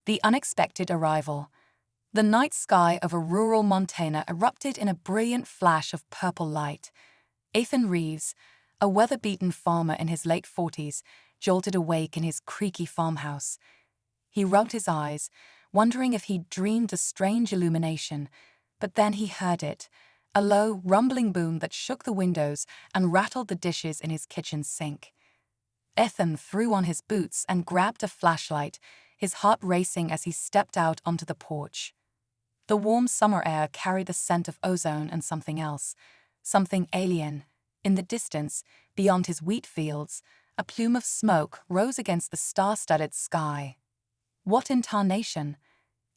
The unexpected arrival. The night sky over rural Montana erupted in a brilliant flash of purple light. Ethan Reeves, a weather-beaten farmer in his late 40s, jolted awake in his creaky farmhouse. He rubbed his eyes, wondering if he'd dreamed a strange illumination, but then he heard it, a low, rumbling boom that shook the windows and rattled the dishes in his kitchen sink. Ethan threw on his boots and grabbed a flashlight, his heart racing as he stepped out onto the porch. The warm summer air carried the scent of ozone and something else, something alien. In the distance, beyond his wheat fields, a plume of smoke rose against the star-studded sky. "What in tarnation?"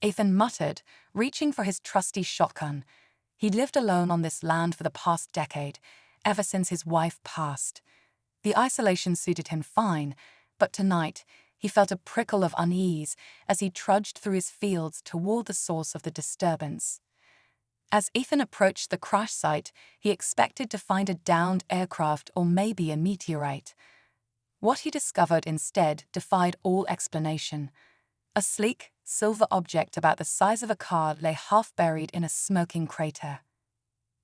Ethan muttered, reaching for his trusty shotgun. He'd lived alone on this land for the past decade, ever since his wife passed. The isolation suited him fine, but tonight he felt a prickle of unease as he trudged through his fields toward the source of the disturbance. As Ethan approached the crash site, he expected to find a downed aircraft or maybe a meteorite. What he discovered instead defied all explanation. A sleek, silver object about the size of a car lay half-buried in a smoking crater.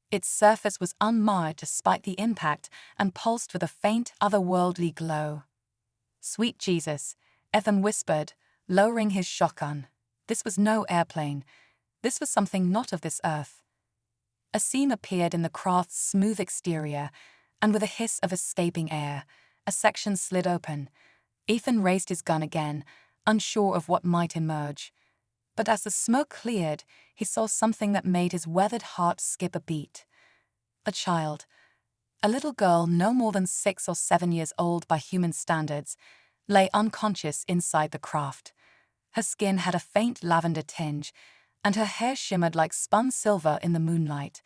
Its surface was unmarred despite the impact and pulsed with a faint, otherworldly glow. "Sweet Jesus," Ethan whispered, lowering his shotgun. This was no airplane. This was something not of this earth. A seam appeared in the craft's smooth exterior, and with a hiss of escaping air, a section slid open. Ethan raised his gun again, unsure of what might emerge. But as the smoke cleared, he saw something that made his weathered heart skip a beat. A child. A little girl no more than 6 or 7 years old by human standards, lay unconscious inside the craft. Her skin had a faint lavender tinge, and her hair shimmered like spun silver in the moonlight.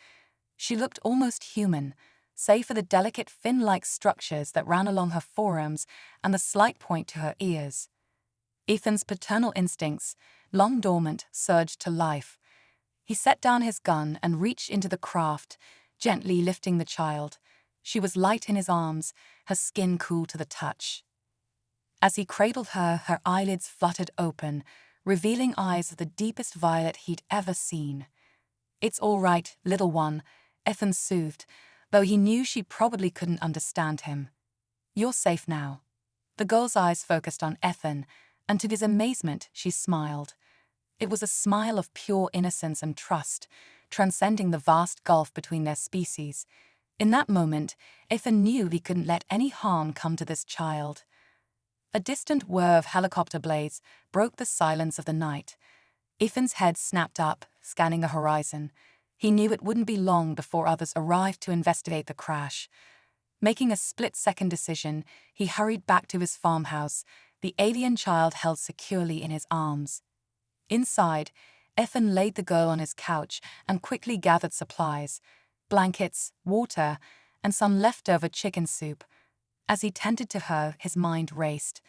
She looked almost human, save for the delicate fin-like structures that ran along her forearms and the slight point to her ears. Ethan's paternal instincts, long dormant, surged to life. He set down his gun and reached into the craft, gently lifting the child. She was light in his arms, her skin cool to the touch. As he cradled her, her eyelids fluttered open, revealing eyes of the deepest violet he'd ever seen. "It's all right, little one," Ethan soothed, though he knew she probably couldn't understand him. "You're safe now." The girl's eyes focused on Ethan, and to his amazement, she smiled. It was a smile of pure innocence and trust, transcending the vast gulf between their species. In that moment, Ethan knew he couldn't let any harm come to this child. A distant whir of helicopter blades broke the silence of the night. Ethan's head snapped up, scanning the horizon. He knew it wouldn't be long before others arrived to investigate the crash. Making a split-second decision, he hurried back to his farmhouse, the alien child held securely in his arms. Inside, Ethan laid the girl on his couch and quickly gathered supplies: blankets, water, and some leftover chicken soup. As he tended to her, his mind raced.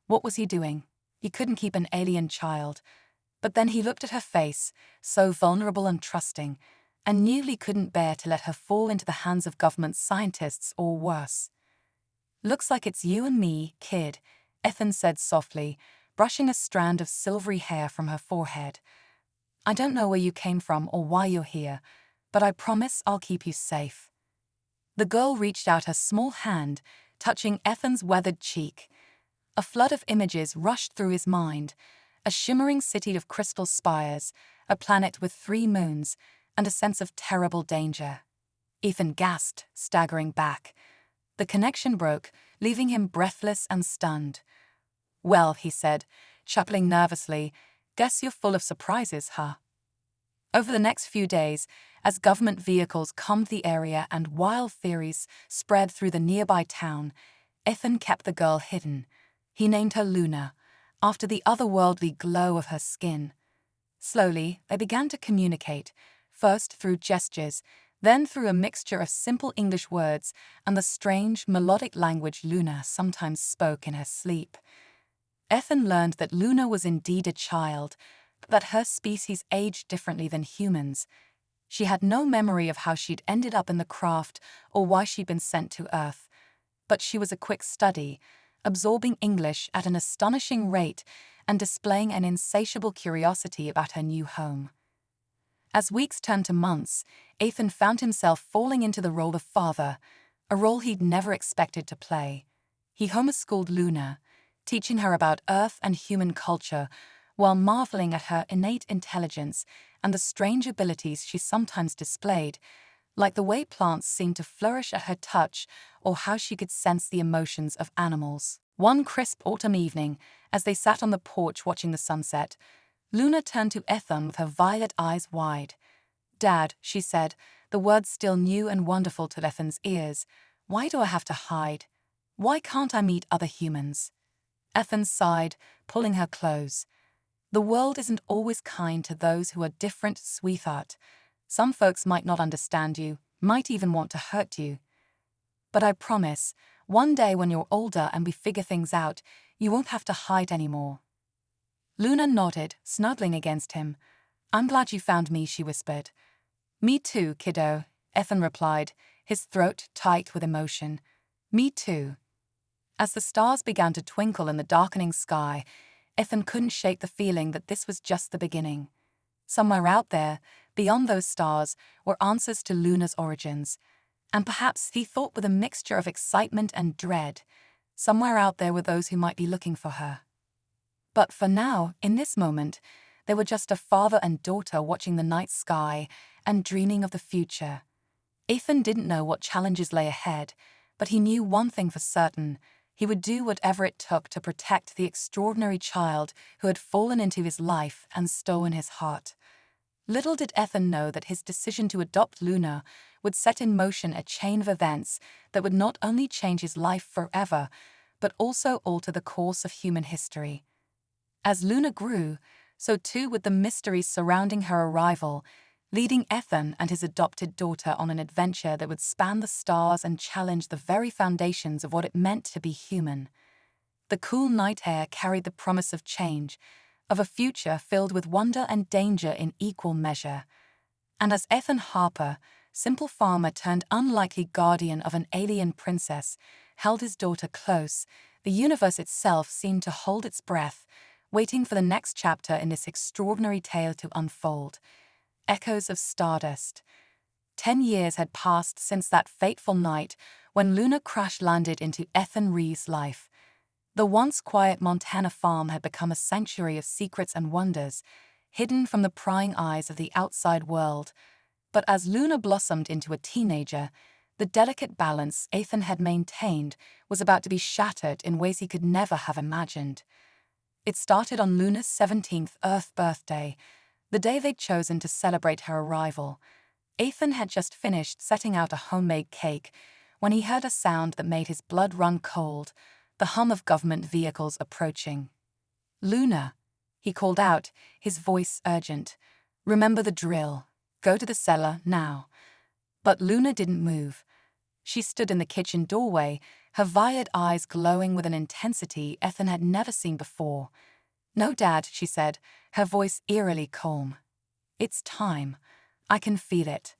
What was he doing? He couldn't keep an alien child. But then he looked at her face, so vulnerable and trusting, and knew he couldn't bear to let her fall into the hands of government scientists or worse. "Looks like it's you and me, kid," Ethan said softly, brushing a strand of silvery hair from her forehead. "I don't know where you came from or why you're here, but I promise I'll keep you safe." The girl reached out her small hand, touching Ethan's weathered cheek. A flood of images rushed through his mind: a shimmering city of crystal spires, a planet with 3 moons, and a sense of terrible danger. Ethan gasped, staggering back. The connection broke, leaving him breathless and stunned. "Well," he said, chuckling nervously, "guess you're full of surprises, huh?" Over the next few days, as government vehicles combed the area and wild theories spread through the nearby town, Ethan kept the girl hidden. He named her Luna, after the otherworldly glow of her skin. Slowly, they began to communicate, first through gestures, then through a mixture of simple English words and the strange, melodic language Luna sometimes spoke in her sleep. Ethan learned that Luna was indeed a child, but that her species aged differently than humans. She had no memory of how she'd ended up in the craft or why she'd been sent to Earth. But she was a quick study, absorbing English at an astonishing rate and displaying an insatiable curiosity about her new home. As weeks turned to months, Ethan found himself falling into the role of father, a role he'd never expected to play. He homeschooled Luna, teaching her about Earth and human culture, while marveling at her innate intelligence and the strange abilities she sometimes displayed, like the way plants seemed to flourish at her touch or how she could sense the emotions of animals. One crisp autumn evening, as they sat on the porch watching the sunset, Luna turned to Ethan with her violet eyes wide. "Dad," she said, the words still new and wonderful to Ethan's ears, "why do I have to hide? Why can't I meet other humans?" Ethan sighed, pulling her close. "The world isn't always kind to those who are different, sweetheart. Some folks might not understand you, might even want to hurt you. But I promise, one day when you're older and we figure things out, you won't have to hide anymore." Luna nodded, snuggling against him. "I'm glad you found me," she whispered. "Me too, kiddo," Ethan replied, his throat tight with emotion. "Me too." As the stars began to twinkle in the darkening sky, Ethan couldn't shake the feeling that this was just the beginning. Somewhere out there, beyond those stars, were answers to Luna's origins. And perhaps, he thought with a mixture of excitement and dread, somewhere out there were those who might be looking for her. But for now, in this moment, they were just a father and daughter watching the night sky and dreaming of the future. Ethan didn't know what challenges lay ahead, but he knew one thing for certain: he would do whatever it took to protect the extraordinary child who had fallen into his life and stolen his heart. Little did Ethan know that his decision to adopt Luna would set in motion a chain of events that would not only change his life forever, but also alter the course of human history. As Luna grew, so too would the mysteries surrounding her arrival, leading Ethan and his adopted daughter on an adventure that would span the stars and challenge the very foundations of what it meant to be human. The cool night air carried the promise of change, of a future filled with wonder and danger in equal measure. And as Ethan Harper, simple farmer turned unlikely guardian of an alien princess, held his daughter close, the universe itself seemed to hold its breath, waiting for the next chapter in this extraordinary tale to unfold. Echoes of stardust. 10 years had passed since that fateful night when Luna crash-landed into Ethan Reeves' life. The once quiet Montana farm had become a sanctuary of secrets and wonders, hidden from the prying eyes of the outside world. But as Luna blossomed into a teenager, the delicate balance Ethan had maintained was about to be shattered in ways he could never have imagined. It started on Luna's 17th Earth birthday, the day they'd chosen to celebrate her arrival. Ethan had just finished setting out a homemade cake when he heard a sound that made his blood run cold, the hum of government vehicles approaching. "Luna," he called out, his voice urgent. "Remember the drill. Go to the cellar, now." But Luna didn't move. She stood in the kitchen doorway, her violet eyes glowing with an intensity Ethan had never seen before. "No, Dad," she said, her voice eerily calm. "It's time. I can feel it."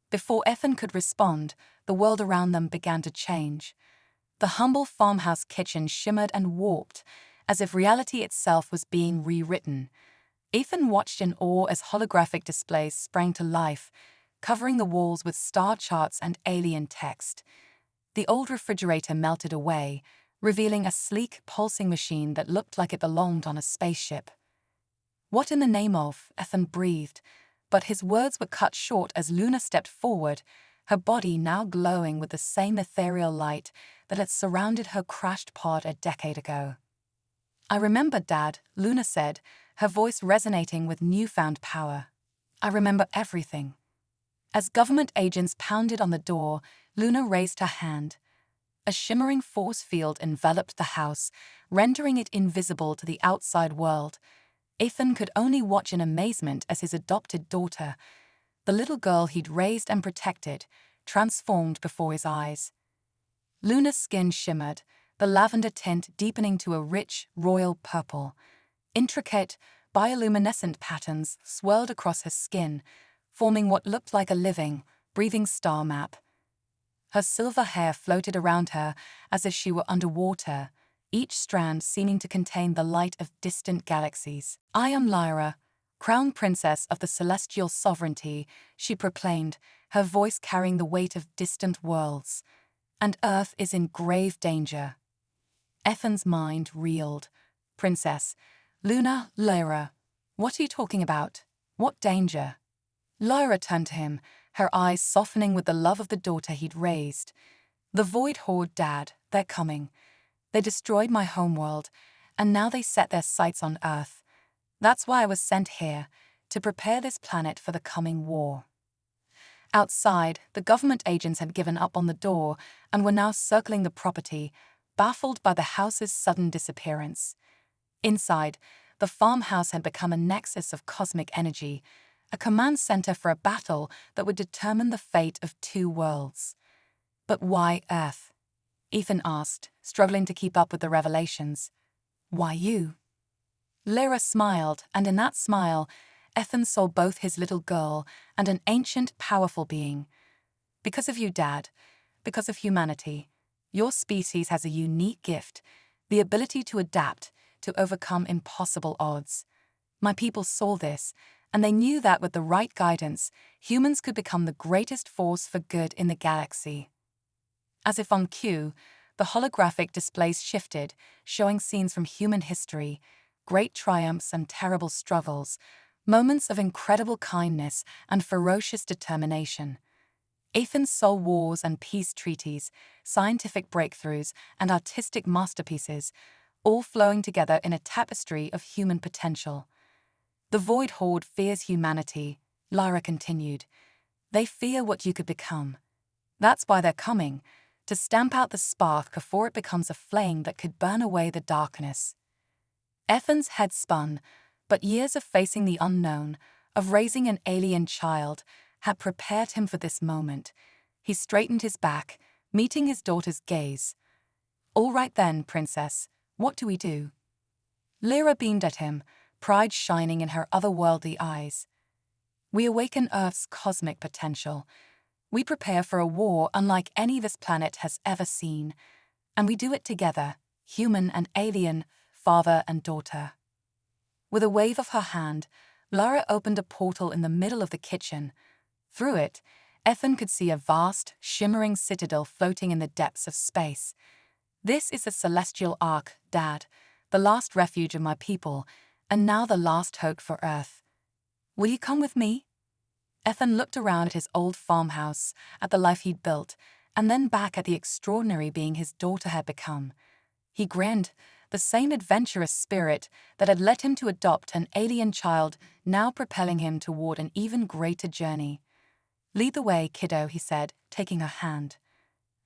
Before Ethan could respond, the world around them began to change. The humble farmhouse kitchen shimmered and warped, as if reality itself was being rewritten. Ethan watched in awe as holographic displays sprang to life, covering the walls with star charts and alien text. The old refrigerator melted away, revealing a sleek, pulsing machine that looked like it belonged on a spaceship. "What in the name of?" Ethan breathed, but his words were cut short as Luna stepped forward, her body now glowing with the same ethereal light that had surrounded her crashed pod a decade ago. "I remember, Dad," Luna said, her voice resonating with newfound power. "I remember everything." As government agents pounded on the door, Luna raised her hand. A shimmering force field enveloped the house, rendering it invisible to the outside world. Ethan could only watch in amazement as his adopted daughter, the little girl he'd raised and protected, transformed before his eyes. Luna's skin shimmered, the lavender tint deepening to a rich, royal purple. Intricate, bioluminescent patterns swirled across her skin, forming what looked like a living, breathing star map. Her silver hair floated around her as if she were underwater, each strand seeming to contain the light of distant galaxies. "I am Lyra, crown princess of the celestial sovereignty," she proclaimed, her voice carrying the weight of distant worlds. "And Earth is in grave danger." Ethan's mind reeled. "Princess, Luna, Lyra, what are you talking about? What danger?" Lyra turned to him, her eyes softening with the love of the daughter he'd raised. "The Void Horde, Dad, they're coming. They destroyed my homeworld, and now they set their sights on Earth. That's why I was sent here, to prepare this planet for the coming war." Outside, the government agents had given up on the door and were now circling the property, baffled by the house's sudden disappearance. Inside, the farmhouse had become a nexus of cosmic energy, a command center for a battle that would determine the fate of two worlds. "But why Earth?" Ethan asked, struggling to keep up with the revelations. "Why you?" Lyra smiled, and in that smile, Ethan saw both his little girl and an ancient, powerful being. "Because of you, Dad. Because of humanity. Your species has a unique gift, the ability to adapt, to overcome impossible odds. My people saw this, and they knew that with the right guidance, humans could become the greatest force for good in the galaxy." As if on cue, the holographic displays shifted, showing scenes from human history, great triumphs and terrible struggles, moments of incredible kindness and ferocious determination. Ethan saw wars and peace treaties, scientific breakthroughs, and artistic masterpieces, all flowing together in a tapestry of human potential. "The Void Horde fears humanity," Lyra continued. "They fear what you could become. That's why they're coming, to stamp out the spark before it becomes a flame that could burn away the darkness." Ethan's head spun, but years of facing the unknown, of raising an alien child, had prepared him for this moment. He straightened his back, meeting his daughter's gaze. "All right then, Princess, what do we do?" Lyra beamed at him, pride shining in her otherworldly eyes. "We awaken Earth's cosmic potential. We prepare for a war unlike any this planet has ever seen. And we do it together, human and alien, father and daughter." With a wave of her hand, Lyra opened a portal in the middle of the kitchen. Through it, Ethan could see a vast, shimmering citadel floating in the depths of space. "This is the Celestial Ark, Dad, the last refuge of my people, and now the last hope for Earth. Will you come with me?" Ethan looked around at his old farmhouse, at the life he'd built, and then back at the extraordinary being his daughter had become. He grinned, the same adventurous spirit that had led him to adopt an alien child now propelling him toward an even greater journey. "Lead the way, kiddo," he said, taking her hand.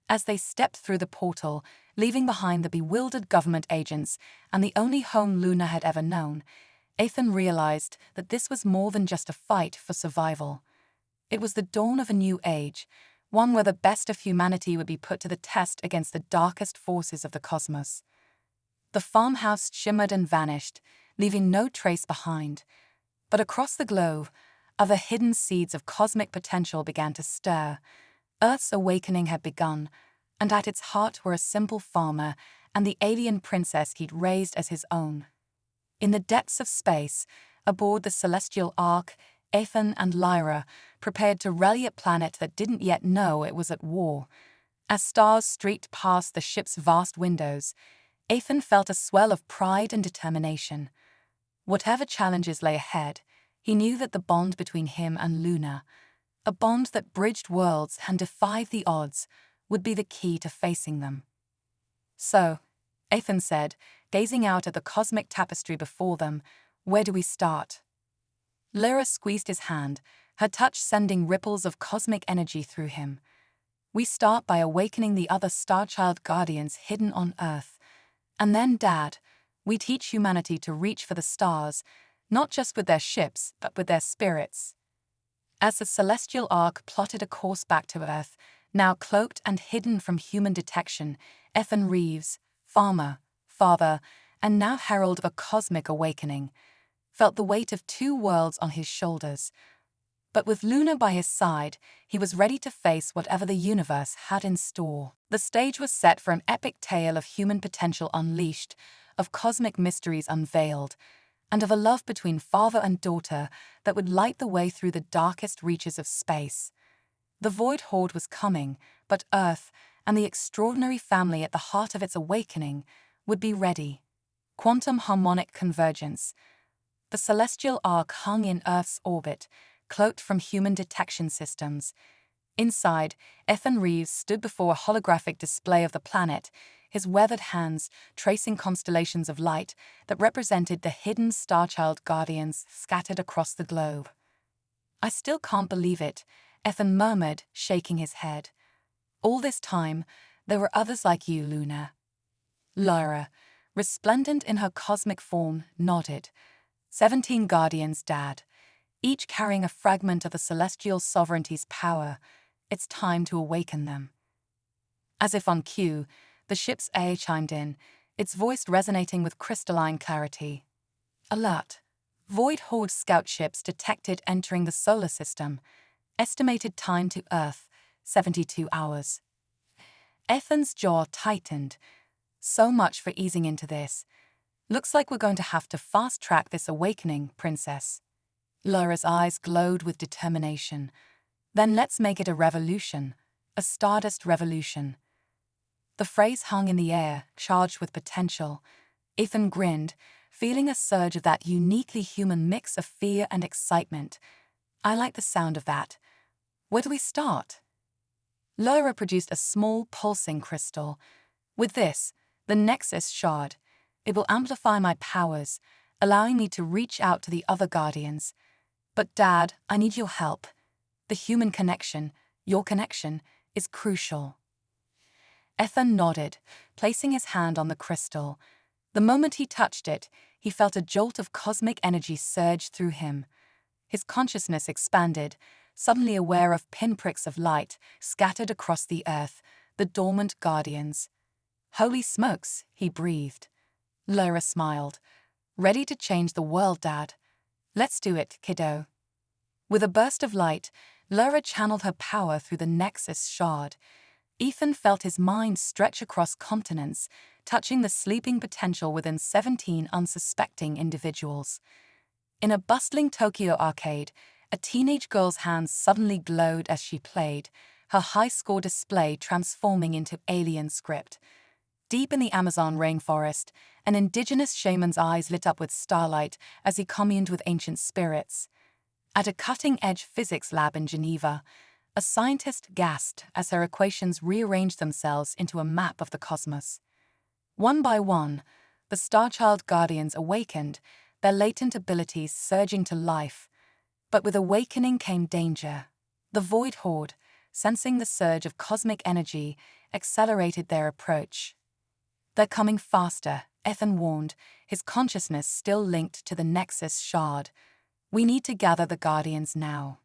As they stepped through the portal, leaving behind the bewildered government agents and the only home Luna had ever known, Ethan realized that this was more than just a fight for survival. It was the dawn of a new age, one where the best of humanity would be put to the test against the darkest forces of the cosmos. The farmhouse shimmered and vanished, leaving no trace behind. But across the globe, other hidden seeds of cosmic potential began to stir. Earth's awakening had begun, and at its heart were a simple farmer and the alien princess he'd raised as his own. In the depths of space, aboard the Celestial Ark, Ethan and Lyra prepared to rally a planet that didn't yet know it was at war. As stars streaked past the ship's vast windows, Ethan felt a swell of pride and determination. Whatever challenges lay ahead, he knew that the bond between him and Luna, a bond that bridged worlds and defied the odds, would be the key to facing them. "So," Ethan said, gazing out at the cosmic tapestry before them, "where do we start?" Lyra squeezed his hand, her touch sending ripples of cosmic energy through him. "We start by awakening the other Starchild Guardians hidden on Earth. And then, Dad, we teach humanity to reach for the stars, not just with their ships, but with their spirits." As the Celestial Ark plotted a course back to Earth, now cloaked and hidden from human detection, Ethan Reeves, farmer, father, and now herald of a cosmic awakening, felt the weight of two worlds on his shoulders. But with Luna by his side, he was ready to face whatever the universe had in store. The stage was set for an epic tale of human potential unleashed, of cosmic mysteries unveiled, and of a love between father and daughter that would light the way through the darkest reaches of space. The Void Horde was coming, but Earth, and the extraordinary family at the heart of its awakening, would be ready. Quantum harmonic convergence. The celestial arc hung in Earth's orbit, cloaked from human detection systems. Inside, Ethan Reeves stood before a holographic display of the planet, his weathered hands tracing constellations of light that represented the hidden Starchild Guardians scattered across the globe. "I still can't believe it," Ethan murmured, shaking his head. "All this time, there were others like you, Luna." Lyra, resplendent in her cosmic form, nodded. 17 Guardians, Dad, each carrying a fragment of the celestial sovereignty's power. It's time to awaken them. As if on cue, the ship's heir chimed in, its voice resonating with crystalline clarity. "Alert. Void Horde scout ships detected entering the solar system. Estimated time to Earth, 72 hours. Ethan's jaw tightened. "So much for easing into this. Looks like we're going to have to fast-track this awakening, Princess." Lyra's eyes glowed with determination. "Then let's make it a revolution, a Stardust revolution." The phrase hung in the air, charged with potential. Ethan grinned, feeling a surge of that uniquely human mix of fear and excitement. "I like the sound of that. Where do we start?" Lyra produced a small, pulsing crystal. "With this, the Nexus Shard, it will amplify my powers, allowing me to reach out to the other Guardians. But Dad, I need your help. The human connection, your connection, is crucial." Ethan nodded, placing his hand on the crystal. The moment he touched it, he felt a jolt of cosmic energy surge through him. His consciousness expanded, suddenly aware of pinpricks of light scattered across the earth, the dormant Guardians. "Holy smokes," he breathed. Lyra smiled. "Ready to change the world, Dad? Let's do it, kiddo." With a burst of light, Lyra channeled her power through the Nexus Shard. Ethan felt his mind stretch across continents, touching the sleeping potential within 17 unsuspecting individuals. In a bustling Tokyo arcade, a teenage girl's hands suddenly glowed as she played, her high-score display transforming into alien script. Deep in the Amazon rainforest, an indigenous shaman's eyes lit up with starlight as he communed with ancient spirits. At a cutting-edge physics lab in Geneva, a scientist gasped as her equations rearranged themselves into a map of the cosmos. One by one, the Starchild Guardians awakened, their latent abilities surging to life. But with awakening came danger. The Void Horde, sensing the surge of cosmic energy, accelerated their approach. "They're coming faster," Ethan warned, his consciousness still linked to the Nexus Shard. "We need to gather the Guardians now."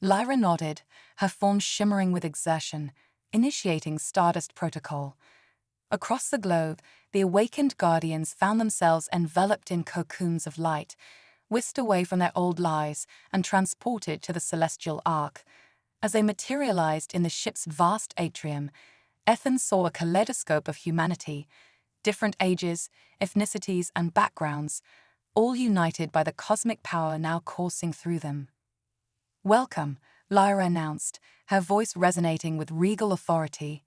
Lyra nodded, her form shimmering with exertion, initiating Stardust Protocol. Across the globe, the awakened Guardians found themselves enveloped in cocoons of light, whisked away from their old lives and transported to the Celestial Arc. As they materialized in the ship's vast atrium, Ethan saw a kaleidoscope of humanity, different ages, ethnicities, and backgrounds, all united by the cosmic power now coursing through them. "Welcome," Lyra announced, her voice resonating with regal authority.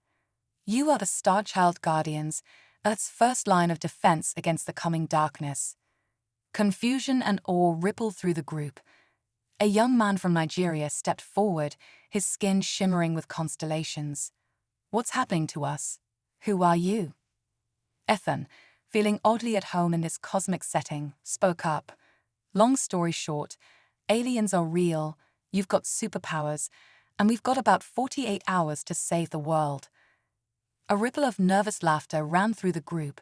"You are the Starchild Guardians, Earth's first line of defense against the coming darkness." Confusion and awe rippled through the group. A young man from Nigeria stepped forward, his skin shimmering with constellations. "What's happening to us? Who are you?" Ethan, feeling oddly at home in this cosmic setting, spoke up. "Long story short, aliens are real, you've got superpowers, and we've got about 48 hours to save the world." A ripple of nervous laughter ran through the group.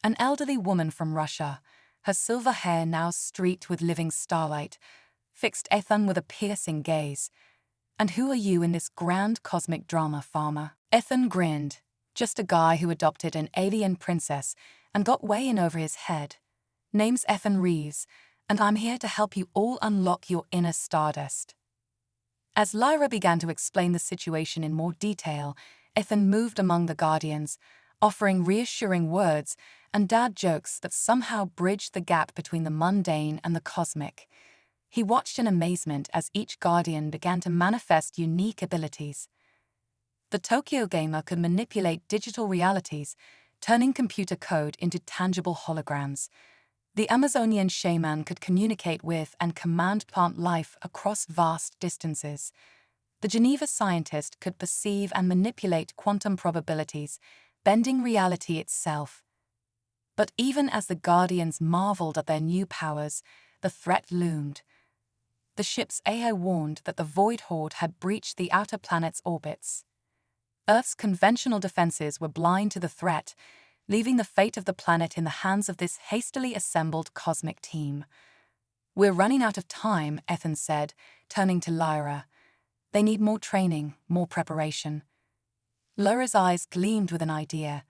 An elderly woman from Russia, her silver hair now streaked with living starlight, fixed Ethan with a piercing gaze. "And who are you in this grand cosmic drama, farmer?" Ethan grinned. "Just a guy who adopted an alien princess and got way in over his head. Name's Ethan Reeves, and I'm here to help you all unlock your inner Stardust." As Lyra began to explain the situation in more detail, Ethan moved among the Guardians, offering reassuring words and dad jokes that somehow bridged the gap between the mundane and the cosmic. He watched in amazement as each Guardian began to manifest unique abilities. The Tokyo gamer could manipulate digital realities, turning computer code into tangible holograms. The Amazonian shaman could communicate with and command plant life across vast distances. The Geneva scientist could perceive and manipulate quantum probabilities, bending reality itself. But even as the Guardians marveled at their new powers, the threat loomed. The ship's AI warned that the Void Horde had breached the outer planet's orbits. Earth's conventional defenses were blind to the threat, leaving the fate of the planet in the hands of this hastily assembled cosmic team. "We're running out of time," Ethan said, turning to Lyra. "They need more training, more preparation." Lyra's eyes gleamed with an idea.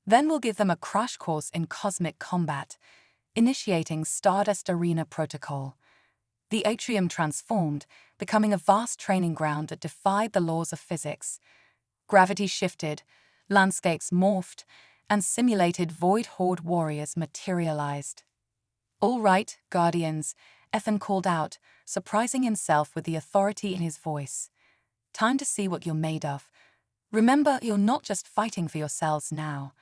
"Then we'll give them a crash course in cosmic combat, initiating Stardust Arena Protocol." The atrium transformed, becoming a vast training ground that defied the laws of physics. Gravity shifted, landscapes morphed, and simulated Void Horde warriors materialized. "All right, Guardians," Ethan called out, surprising himself with the authority in his voice. "Time to see what you're made of. Remember, you're not just fighting for yourselves now.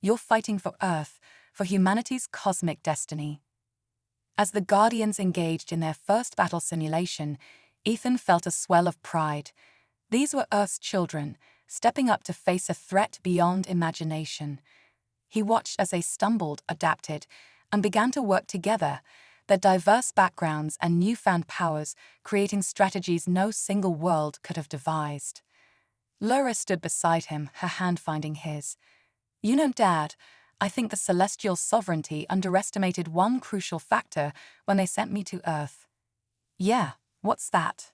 You're fighting for Earth, for humanity's cosmic destiny." As the Guardians engaged in their first battle simulation, Ethan felt a swell of pride. These were Earth's children, stepping up to face a threat beyond imagination. He watched as they stumbled, adapted, and began to work together, their diverse backgrounds and newfound powers creating strategies no single world could have devised. Lyra stood beside him, her hand finding his. "You know, Dad, I think the celestial sovereignty underestimated one crucial factor when they sent me to Earth." "Yeah, what's that?"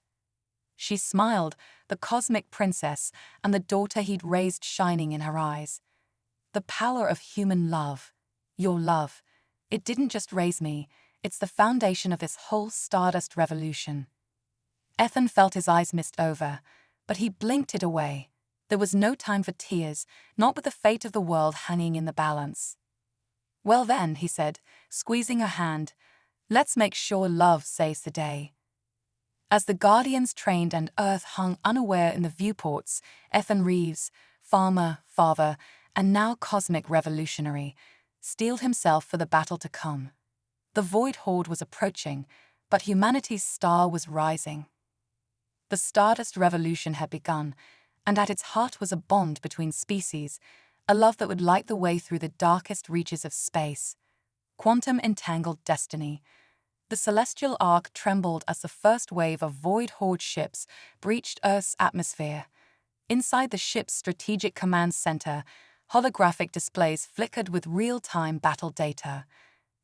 She smiled, the cosmic princess and the daughter he'd raised shining in her eyes. "The power of human love. Your love. It didn't just raise me, it's the foundation of this whole Stardust revolution." Ethan felt his eyes mist over, but he blinked it away. There was no time for tears, not with the fate of the world hanging in the balance. "Well then," he said, squeezing her hand, "let's make sure love saves the day." As the Guardians trained and Earth hung unaware in the viewports, Ethan Reeves, farmer, father, and now cosmic revolutionary, steeled himself for the battle to come. The Void Horde was approaching, but humanity's star was rising. The Stardust Revolution had begun, and at its heart was a bond between species, a love that would light the way through the darkest reaches of space. Quantum-entangled destiny. The celestial arc trembled as the first wave of Void Horde ships breached Earth's atmosphere. Inside the ship's strategic command center, holographic displays flickered with real-time battle data.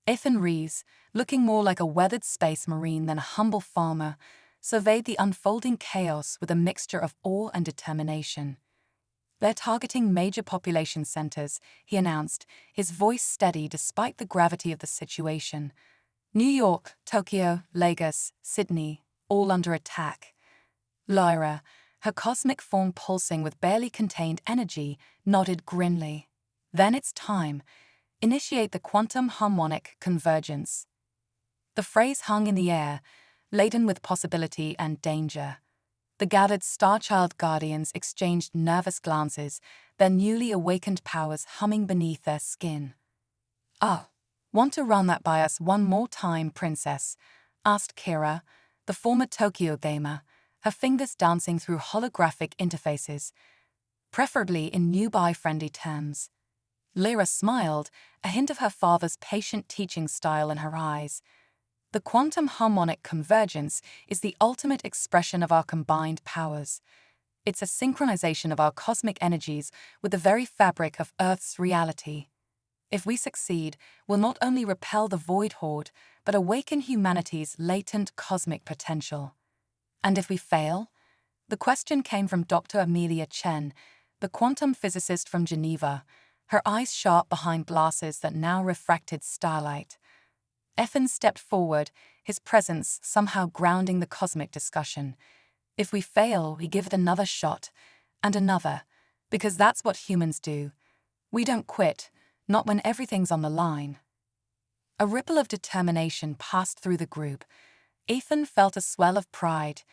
Ethan Reeves, looking more like a weathered space marine than a humble farmer, surveyed the unfolding chaos with a mixture of awe and determination. "They're targeting major population centers," he announced, his voice steady despite the gravity of the situation. "New York, Tokyo, Lagos, Sydney, all under attack." Lyra, her cosmic form pulsing with barely contained energy, nodded grimly. "Then it's time. Initiate the quantum harmonic convergence." The phrase hung in the air, laden with possibility and danger. The gathered Starchild Guardians exchanged nervous glances, their newly awakened powers humming beneath their skin. "Oh, want to run that by us one more time, Princess?" asked Kira, the former Tokyo gamer, her fingers dancing through holographic interfaces, preferably in newbie-friendly terms. Lyra smiled, a hint of her father's patient teaching style in her eyes. "The quantum harmonic convergence is the ultimate expression of our combined powers. It's a synchronization of our cosmic energies with the very fabric of Earth's reality. If we succeed, we'll not only repel the Void Horde, but awaken humanity's latent cosmic potential." "And if we fail?" The question came from Dr. Amelia Chen, the quantum physicist from Geneva, her eyes sharp behind glasses that now refracted starlight. Ethan stepped forward, his presence somehow grounding the cosmic discussion. If we fail, we give it another shot, and another, because that's what humans do. We don't quit, not when everything's on the line. A ripple of determination passed through the group. Ethan felt a swell of pride.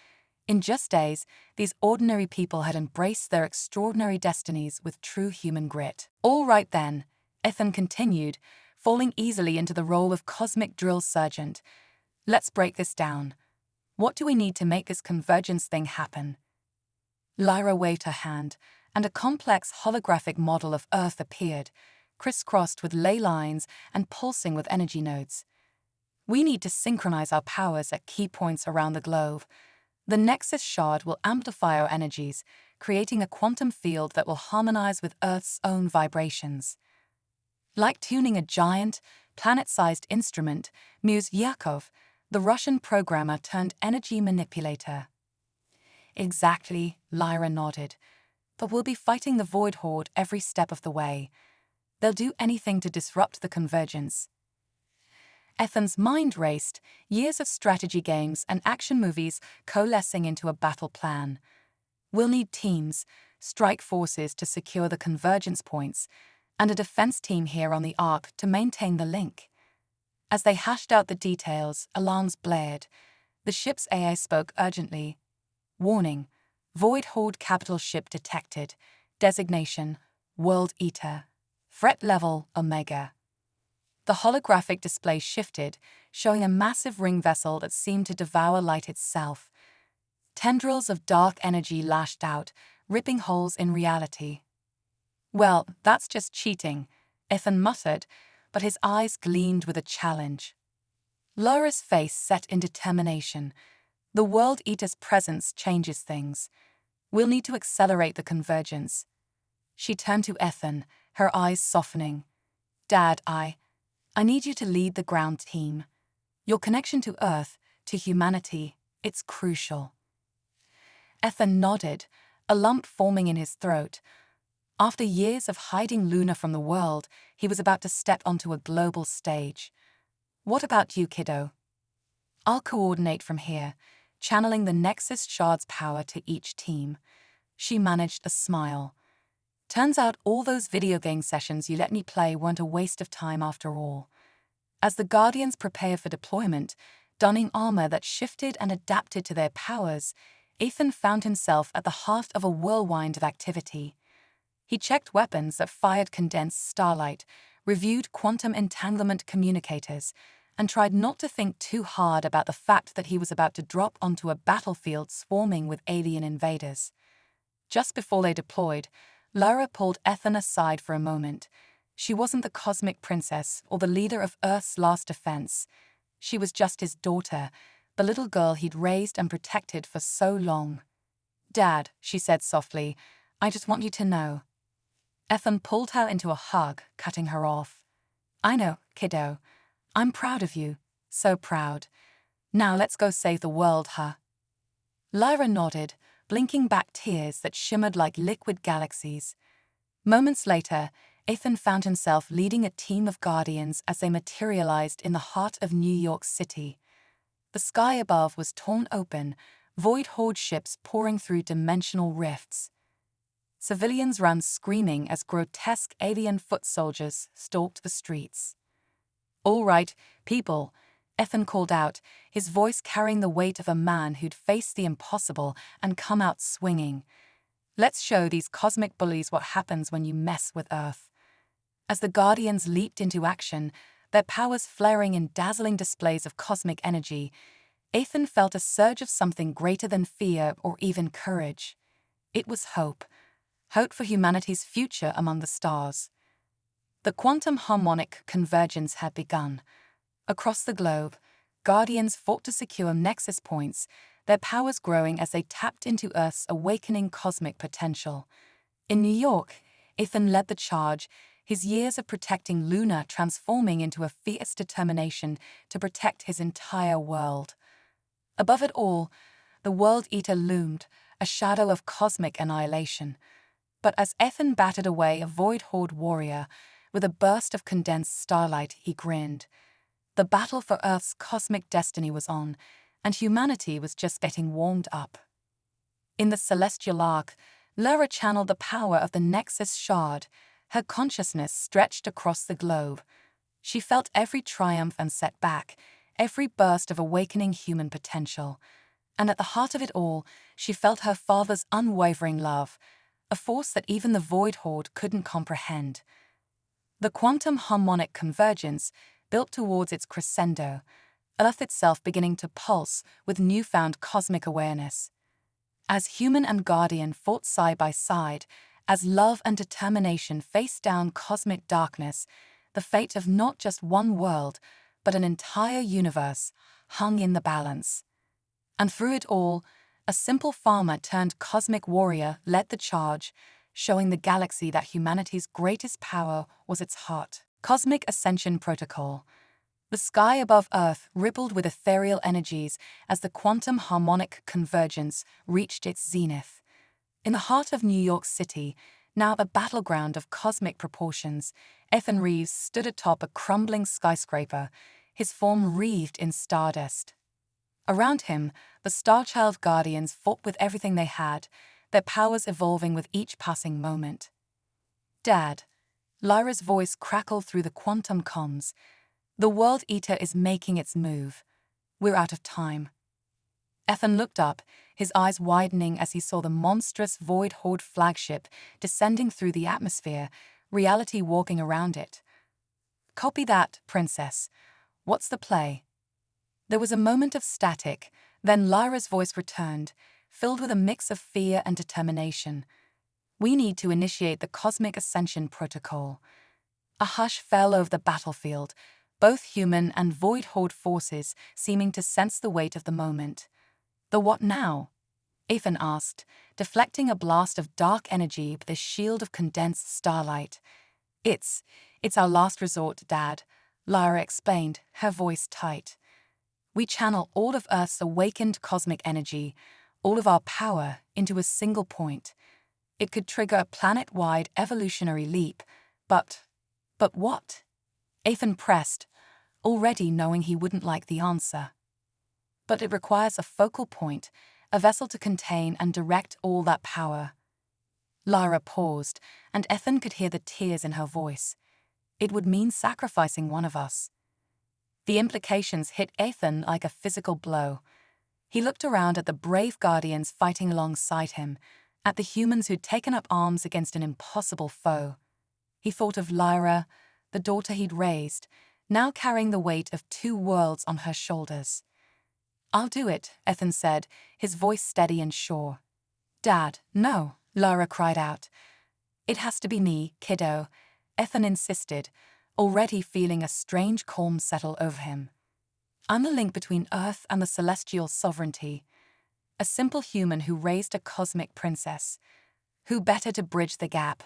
In just days, these ordinary people had embraced their extraordinary destinies with true human grit. All right then, Ethan continued, falling easily into the role of cosmic drill sergeant. Let's break this down. What do we need to make this convergence thing happen? Lyra waved her hand, and a complex holographic model of Earth appeared, crisscrossed with ley lines and pulsing with energy nodes. We need to synchronize our powers at key points around the globe. The Nexus Shard will amplify our energies, creating a quantum field that will harmonize with Earth's own vibrations. Like tuning a giant, planet-sized instrument, mused Yakov, the Russian programmer turned energy manipulator. Exactly, Lyra nodded. But we'll be fighting the Void Horde every step of the way. They'll do anything to disrupt the convergence. Ethan's mind raced, years of strategy games and action movies coalescing into a battle plan. We'll need teams, strike forces to secure the convergence points, and a defense team here on the Ark to maintain the link. As they hashed out the details, alarms blared. The ship's AI spoke urgently. Warning, Void Horde capital ship detected. Designation, World Eater. Threat level, Omega. The holographic display shifted, showing a massive ring vessel that seemed to devour light itself. Tendrils of dark energy lashed out, ripping holes in reality. Well, that's just cheating, Ethan muttered, but his eyes gleamed with a challenge. Lyra's face set in determination. The World Eater's presence changes things. We'll need to accelerate the convergence. She turned to Ethan, her eyes softening. Dad, I need you to lead the ground team. Your connection to Earth, to humanity, it's crucial. Ethan nodded, a lump forming in his throat. After years of hiding Luna from the world, he was about to step onto a global stage. What about you, kiddo? I'll coordinate from here, channeling the Nexus Shard's power to each team. She managed a smile. Turns out all those video game sessions you let me play weren't a waste of time after all. As the Guardians prepared for deployment, donning armor that shifted and adapted to their powers, Ethan found himself at the heart of a whirlwind of activity. He checked weapons that fired condensed starlight, reviewed quantum entanglement communicators, and tried not to think too hard about the fact that he was about to drop onto a battlefield swarming with alien invaders. Just before they deployed, Lyra pulled Ethan aside for a moment. She wasn't the cosmic princess or the leader of Earth's last defense. She was just his daughter, the little girl he'd raised and protected for so long. Dad, she said softly, I just want you to know. Ethan pulled her into a hug, cutting her off. I know, kiddo. I'm proud of you. So proud. Now let's go save the world, huh? Lyra nodded, blinking back tears that shimmered like liquid galaxies. Moments later, Ethan found himself leading a team of Guardians as they materialized in the heart of New York City. The sky above was torn open, Void Horde ships pouring through dimensional rifts. Civilians ran screaming as grotesque alien foot soldiers stalked the streets. All right, people, Ethan called out, his voice carrying the weight of a man who'd faced the impossible and come out swinging. Let's show these cosmic bullies what happens when you mess with Earth. As the Guardians leaped into action, their powers flaring in dazzling displays of cosmic energy, Ethan felt a surge of something greater than fear or even courage. It was hope. Hope for humanity's future among the stars. The quantum harmonic convergence had begun. Across the globe, Guardians fought to secure nexus points, their powers growing as they tapped into Earth's awakening cosmic potential. In New York, Ethan led the charge, his years of protecting Luna transforming into a fierce determination to protect his entire world. Above it all, the World Eater loomed, a shadow of cosmic annihilation. But as Ethan battered away a Void Horde warrior, with a burst of condensed starlight, he grinned. The battle for Earth's cosmic destiny was on, and humanity was just getting warmed up. In the celestial arc, Lyra channeled the power of the Nexus Shard. Her consciousness stretched across the globe. She felt every triumph and setback, every burst of awakening human potential. And at the heart of it all, she felt her father's unwavering love, a force that even the Void Horde couldn't comprehend. The quantum harmonic convergence built towards its crescendo, Earth itself beginning to pulse with newfound cosmic awareness. As human and guardian fought side by side, as love and determination faced down cosmic darkness, the fate of not just one world, but an entire universe, hung in the balance. And through it all, a simple farmer turned cosmic warrior led the charge, showing the galaxy that humanity's greatest power was its heart. Cosmic Ascension Protocol. The sky above Earth rippled with ethereal energies as the quantum harmonic convergence reached its zenith. In the heart of New York City, now a battleground of cosmic proportions, Ethan Reeves stood atop a crumbling skyscraper, his form wreathed in stardust. Around him, the Starchild Guardians fought with everything they had, their powers evolving with each passing moment. "Dad," Lyra's voice crackled through the quantum comms. "The World Eater is making its move. We're out of time." Ethan looked up, his eyes widening as he saw the monstrous Void Horde flagship descending through the atmosphere, reality walking around it. "Copy that, Princess. What's the play?" There was a moment of static, then Lyra's voice returned, filled with a mix of fear and determination. "We need to initiate the Cosmic Ascension Protocol." A hush fell over the battlefield, both human and Void Horde forces seeming to sense the weight of the moment. "The what now?" Ethan asked, deflecting a blast of dark energy with a shield of condensed starlight. It's our last resort, Dad," Lyra explained, her voice tight. "We channel all of Earth's awakened cosmic energy, all of our power, into a single point. It could trigger a planet-wide evolutionary leap, but what?" Ethan pressed, already knowing he wouldn't like the answer. "But it requires a focal point, a vessel to contain and direct all that power." Lyra paused, and Ethan could hear the tears in her voice. "It would mean sacrificing one of us." The implications hit Ethan like a physical blow. He looked around at the brave Guardians fighting alongside him, at the humans who'd taken up arms against an impossible foe. He thought of Lyra, the daughter he'd raised, now carrying the weight of 2 worlds on her shoulders. "I'll do it," Ethan said, his voice steady and sure. "Dad, no," Lyra cried out. "It has to be me, kiddo," Ethan insisted, already feeling a strange calm settle over him. "I'm the link between Earth and the celestial sovereignty. A simple human who raised a cosmic princess. Who better to bridge the gap?"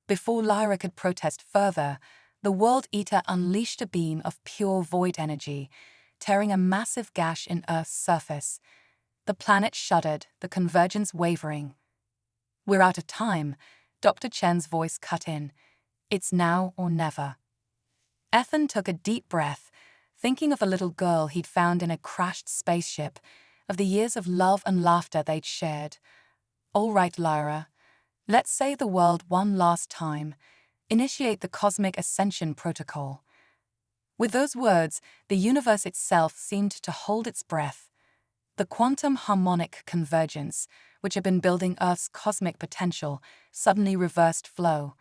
Before Lyra could protest further, the World Eater unleashed a beam of pure void energy, tearing a massive gash in Earth's surface. The planet shuddered, the convergence wavering. "We're out of time," Dr. Chen's voice cut in. "It's now or never." Ethan took a deep breath, thinking of a little girl he'd found in a crashed spaceship, of the years of love and laughter they'd shared. "All right, Lyra. Let's save the world one last time. Initiate the Cosmic Ascension Protocol." With those words, the universe itself seemed to hold its breath. The quantum harmonic convergence, which had been building Earth's cosmic potential, suddenly reversed flow.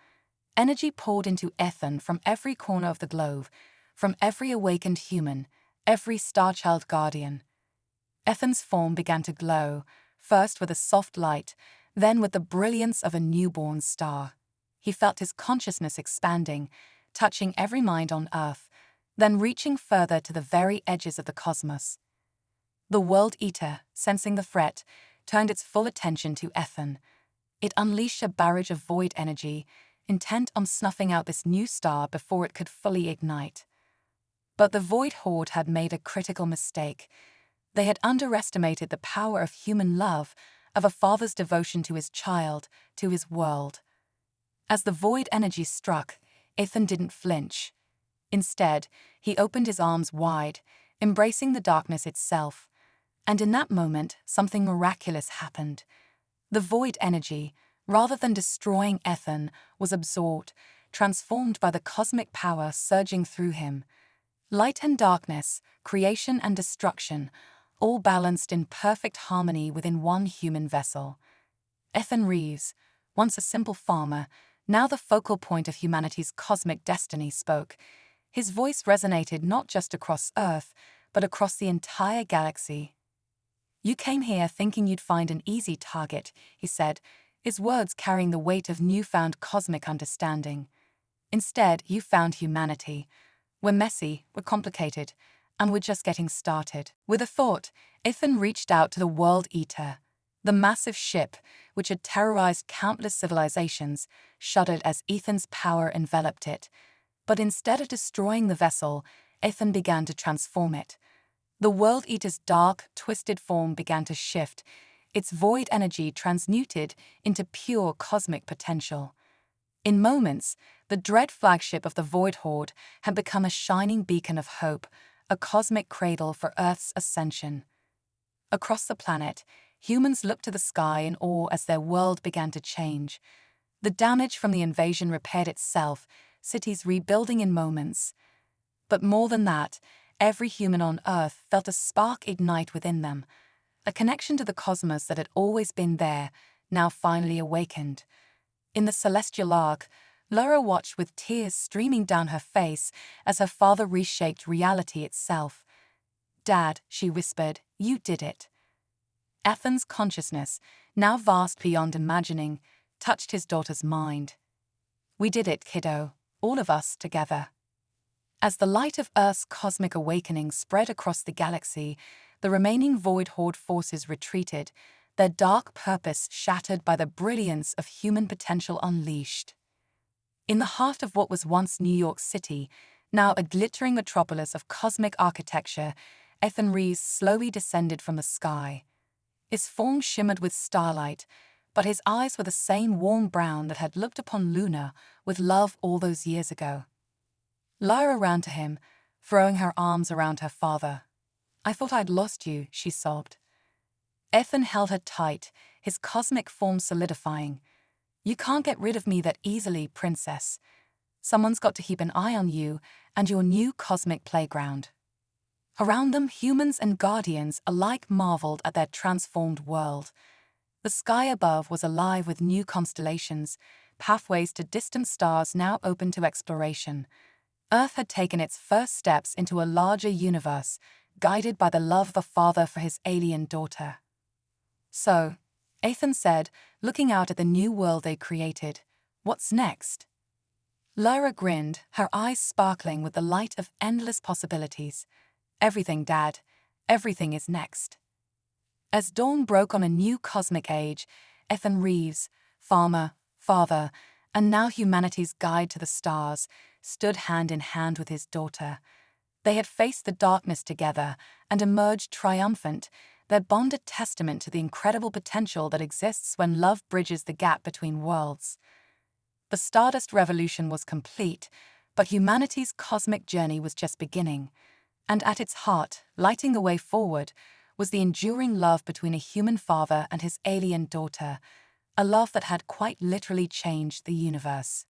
Energy poured into Ethan from every corner of the globe, from every awakened human, every Starchild Guardian. Ethan's form began to glow, first with a soft light, then with the brilliance of a newborn star. He felt his consciousness expanding, touching every mind on Earth, then reaching further to the very edges of the cosmos. The World Eater, sensing the threat, turned its full attention to Ethan. It unleashed a barrage of void energy, intent on snuffing out this new star before it could fully ignite. But the Void Horde had made a critical mistake. They had underestimated the power of human love, of a father's devotion to his child, to his world. As the void energy struck, Ethan didn't flinch. Instead, he opened his arms wide, embracing the darkness itself. And in that moment, something miraculous happened. The void energy, rather than destroying Ethan, was absorbed, transformed by the cosmic power surging through him. Light and darkness, creation and destruction, all balanced in perfect harmony within one human vessel. Ethan Reeves, once a simple farmer, now the focal point of humanity's cosmic destiny, spoke. His voice resonated not just across Earth, but across the entire galaxy. "You came here thinking you'd find an easy target," he said, his words carrying the weight of newfound cosmic understanding. "Instead, you found humanity. We're messy, we're complicated, and we're just getting started." With a thought, Ethan reached out to the World Eater. The massive ship, which had terrorized countless civilizations, shuddered as Ethan's power enveloped it. But instead of destroying the vessel, Ethan began to transform it. The World Eater's dark, twisted form began to shift, its void energy transmuted into pure cosmic potential. In moments, the dread flagship of the Void Horde had become a shining beacon of hope, a cosmic cradle for Earth's ascension. Across the planet, humans looked to the sky in awe as their world began to change. The damage from the invasion repaired itself, cities rebuilding in moments. But more than that, every human on Earth felt a spark ignite within them, a connection to the cosmos that had always been there, now finally awakened. In the celestial arc, Lara watched with tears streaming down her face as her father reshaped reality itself. "Dad," she whispered, "you did it." Ethan's consciousness, now vast beyond imagining, touched his daughter's mind. "We did it, kiddo, all of us together." As the light of Earth's cosmic awakening spread across the galaxy, the remaining Void Horde forces retreated, their dark purpose shattered by the brilliance of human potential unleashed. In the heart of what was once New York City, now a glittering metropolis of cosmic architecture, Ethan Reeves slowly descended from the sky. His form shimmered with starlight, but his eyes were the same warm brown that had looked upon Luna with love all those years ago. Lara ran to him, throwing her arms around her father. "I thought I'd lost you," she sobbed. Ethan held her tight, his cosmic form solidifying. "You can't get rid of me that easily, princess. Someone's got to keep an eye on you and your new cosmic playground." Around them, humans and guardians alike marveled at their transformed world. The sky above was alive with new constellations, pathways to distant stars now open to exploration. Earth had taken its first steps into a larger universe, guided by the love of a father for his alien daughter. "So," Ethan said, looking out at the new world they created, "what's next?" Lara grinned, her eyes sparkling with the light of endless possibilities. "Everything, Dad. Everything is next." As dawn broke on a new cosmic age, Ethan Reeves, farmer, father, and now humanity's guide to the stars, stood hand in hand with his daughter. They had faced the darkness together and emerged triumphant, their bond a testament to the incredible potential that exists when love bridges the gap between worlds. The Stardust Revolution was complete, but humanity's cosmic journey was just beginning. And at its heart, lighting the way forward, was the enduring love between a human father and his alien daughter, a love that had quite literally changed the universe.